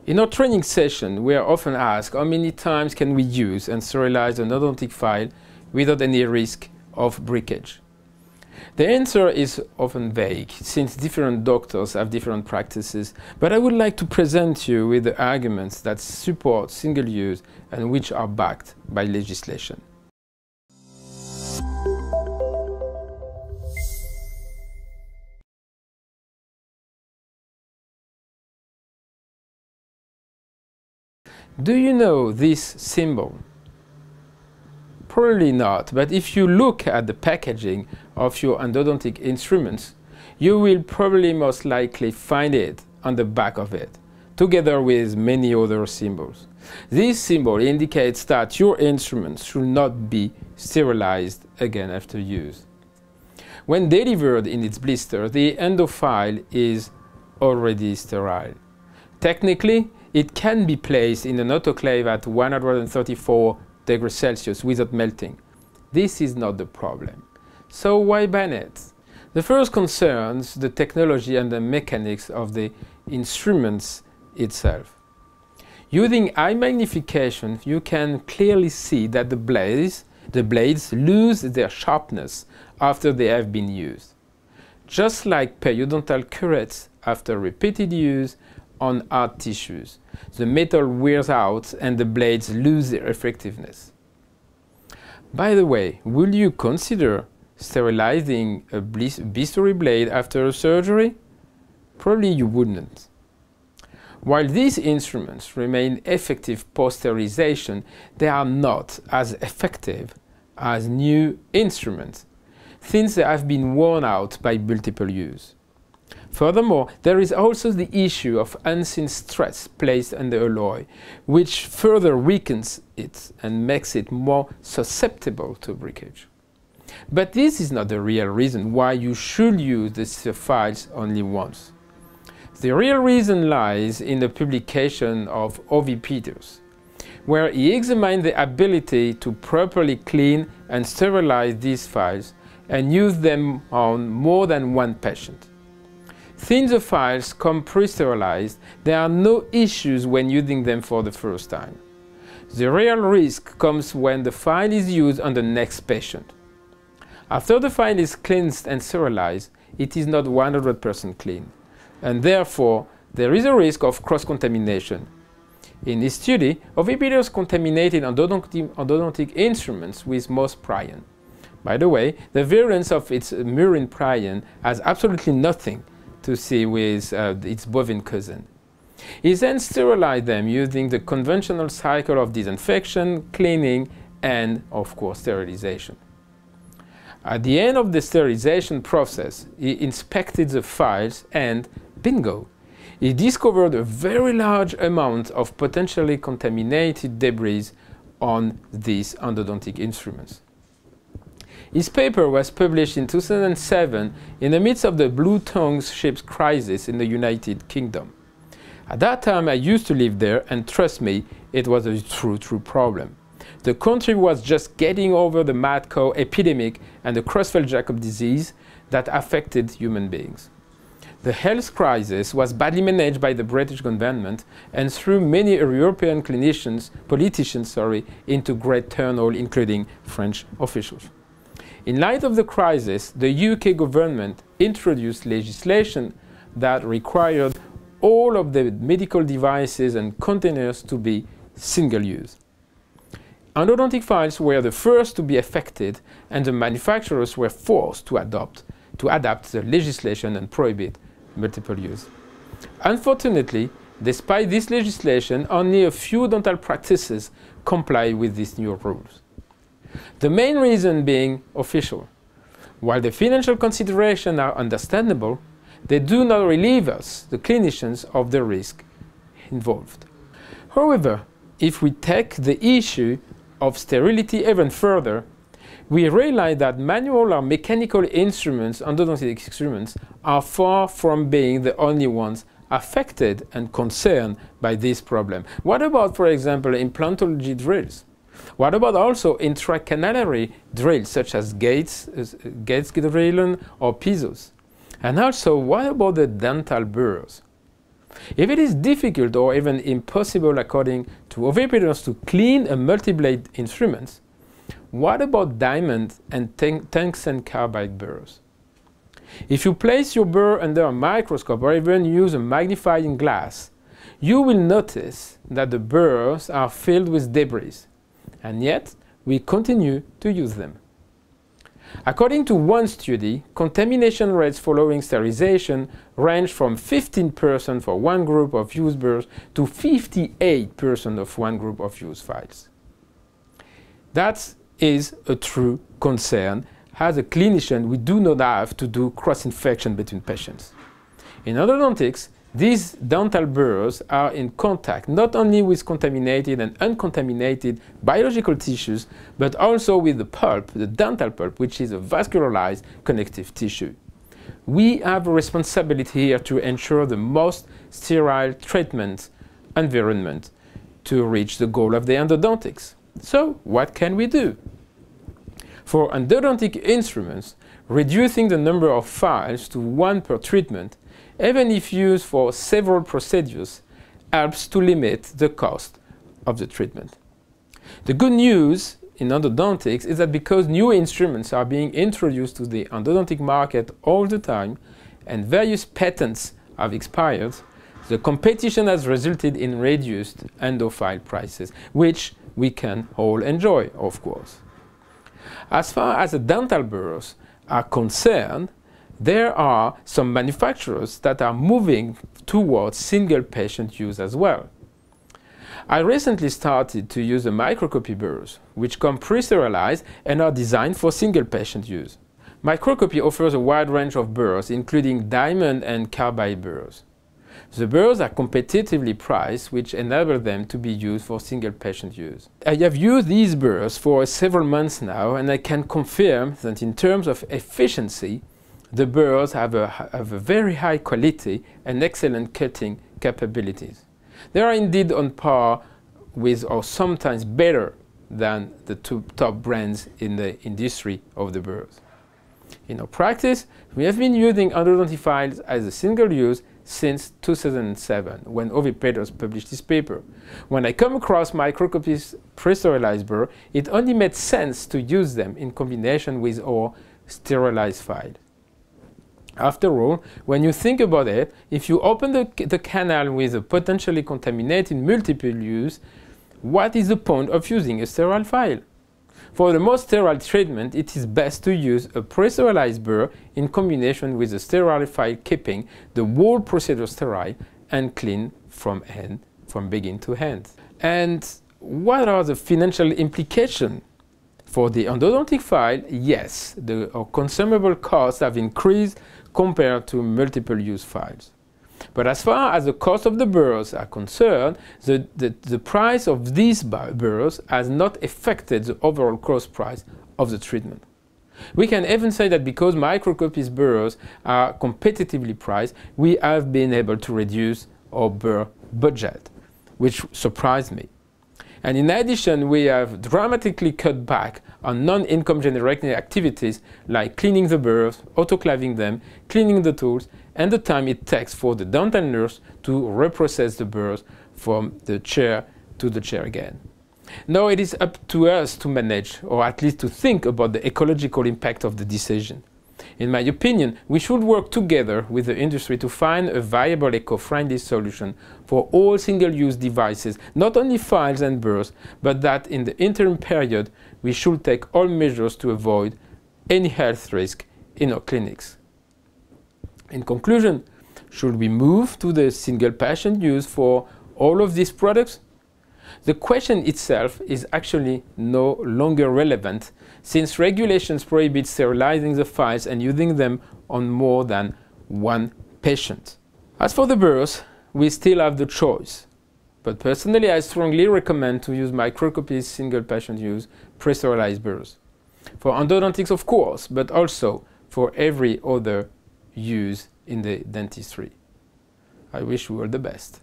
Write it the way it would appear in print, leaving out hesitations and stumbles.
In our training session, we are often asked how many times can we use and sterilize an endodontic file without any risk of breakage. The answer is often vague, since different doctors have different practices, but I would like to present you with the arguments that support single use and which are backed by legislation. Do you know this symbol? Probably not, but if you look at the packaging of your endodontic instruments, you will probably most likely find it on the back of it, together with many other symbols. This symbol indicates that your instruments should not be sterilized again after use. When delivered in its blister, the endo file is already sterile. Technically, it can be placed in an autoclave at 134 degrees Celsius without melting. This is not the problem. So why ban it? The first concerns the technology and the mechanics of the instruments itself. Using high magnification, you can clearly see that the blades lose their sharpness after they have been used. Just like periodontal curettes after repeated use on hard tissues, the metal wears out and the blades lose their effectiveness. By the way, will you consider sterilizing a bisturi blade after a surgery? Probably you wouldn't. While these instruments remain effective post-sterilization, they are not as effective as new instruments, since they have been worn out by multiple use. Furthermore, there is also the issue of unseen stress placed on the alloy, which further weakens it and makes it more susceptible to breakage. But this is not the real reason why you should use the files only once. The real reason lies in the publication of O.V. Peters, where he examined the ability to properly clean and sterilize these files and use them on more than one patient. Since the files come pre-sterilized, there are no issues when using them for the first time. The real risk comes when the file is used on the next patient. After the file is cleansed and sterilized, it is not 100% clean, and therefore there is a risk of cross-contamination. In this study, O.V. Peters contaminated endodontic instruments with moss prion. By the way, the virulence of its murine prion has absolutely nothing to see with its bovine cousin. He then sterilized them using the conventional cycle of disinfection, cleaning, and, of course, sterilization. At the end of the sterilization process, he inspected the files and, bingo, he discovered a very large amount of potentially contaminated debris on these endodontic instruments. His paper was published in 2007 in the midst of the Blue Tongues ship crisis in the United Kingdom. At that time, I used to live there, and trust me, it was a true problem. The country was just getting over the mad cow epidemic and the Creutzfeldt-Jakob disease that affected human beings. The health crisis was badly managed by the British government and threw many European politicians into great turmoil, including French officials. In light of the crisis, the UK government introduced legislation that required all of the medical devices and containers to be single-use. Endodontic files were the first to be affected, and the manufacturers were forced to adapt the legislation and prohibit multiple use. Unfortunately, despite this legislation, only a few dental practices comply with these new rules. The main reason being official. While the financial considerations are understandable, they do not relieve us, the clinicians, of the risk involved. However, if we take the issue of sterility even further, we realize that manual or mechanical instruments, endodontic instruments, are far from being the only ones affected and concerned by this problem. What about, for example, implantology drills? What about also intracanalary drills such as Gates drilling or pizzos? And also, what about the dental burs? If it is difficult or even impossible, according to oviporators, to clean a multi-blade instrument, what about diamond and tungsten carbide burrs? If you place your burr under a microscope or even use a magnifying glass, you will notice that the burrs are filled with debris, and yet we continue to use them. According to one study, contamination rates following sterilization range from 15% for one group of used burrs to 58% of one group of used files. That is a true concern. As a clinician, we do not have to do cross-infection between patients. In endodontics, these dental burrs are in contact not only with contaminated and uncontaminated biological tissues, but also with the pulp, the dental pulp, which is a vascularized connective tissue. We have a responsibility here to ensure the most sterile treatment environment to reach the goal of the endodontics. So, what can we do? For endodontic instruments, reducing the number of files to one per treatment, even if used for several procedures, helps to limit the cost of the treatment. The good news in endodontics is that because new instruments are being introduced to the endodontic market all the time and various patents have expired, the competition has resulted in reduced endophile prices, which we can all enjoy, of course. As far as the dental burrs are concerned, there are some manufacturers that are moving towards single patient use as well. I recently started to use the microcopy burrs, which come pre-sterilized and are designed for single patient use. Microcopy offers a wide range of burrs, including diamond and carbide burrs. The burrs are competitively priced, which enable them to be used for single patient use. I have used these burrs for several months now, and I can confirm that in terms of efficiency, the burrs have a very high quality and excellent cutting capabilities. They are indeed on par with, or sometimes better than, the two top brands in the industry of the burrs. In our practice, we have been using endodontic files as a single use since 2007, when oviporators published this paper. When I come across microcopy's pre-sterilized burr, it only made sense to use them in combination with our sterilized file. After all, when you think about it, if you open the canal with a potentially contaminated multiple use, what is the point of using a sterile file? For the most sterile treatment, it is best to use a pre-sterilized burr in combination with a sterile file, keeping the whole procedure sterile and clean from begin to end. And what are the financial implications? For the endodontic file, yes, our consumable costs have increased compared to multiple use files. But as far as the cost of the burrs are concerned, the price of these burrs has not affected the overall cost price of the treatment. We can even say that because microcopy's burrs are competitively priced, we have been able to reduce our burr budget, which surprised me. And in addition, we have dramatically cut back on non-income generating activities like cleaning the burrs, autoclaving them, cleaning the tools, and the time it takes for the dental nurse to reprocess the burrs from the chair to the chair again. Now it is up to us to manage, or at least to think about the ecological impact of the decision. In my opinion, we should work together with the industry to find a viable eco-friendly solution for all single-use devices, not only files and burrs, but that in the interim period, we should take all measures to avoid any health risk in our clinics. In conclusion, should we move to the single patient use for all of these products? The question itself is actually no longer relevant, since regulations prohibit sterilizing the files and using them on more than one patient. As for the burrs, we still have the choice. But personally, I strongly recommend to use microcopy's single patient use pre-sterilized burrs. For endodontics, of course, but also for every other use in the dentistry. I wish you all the best.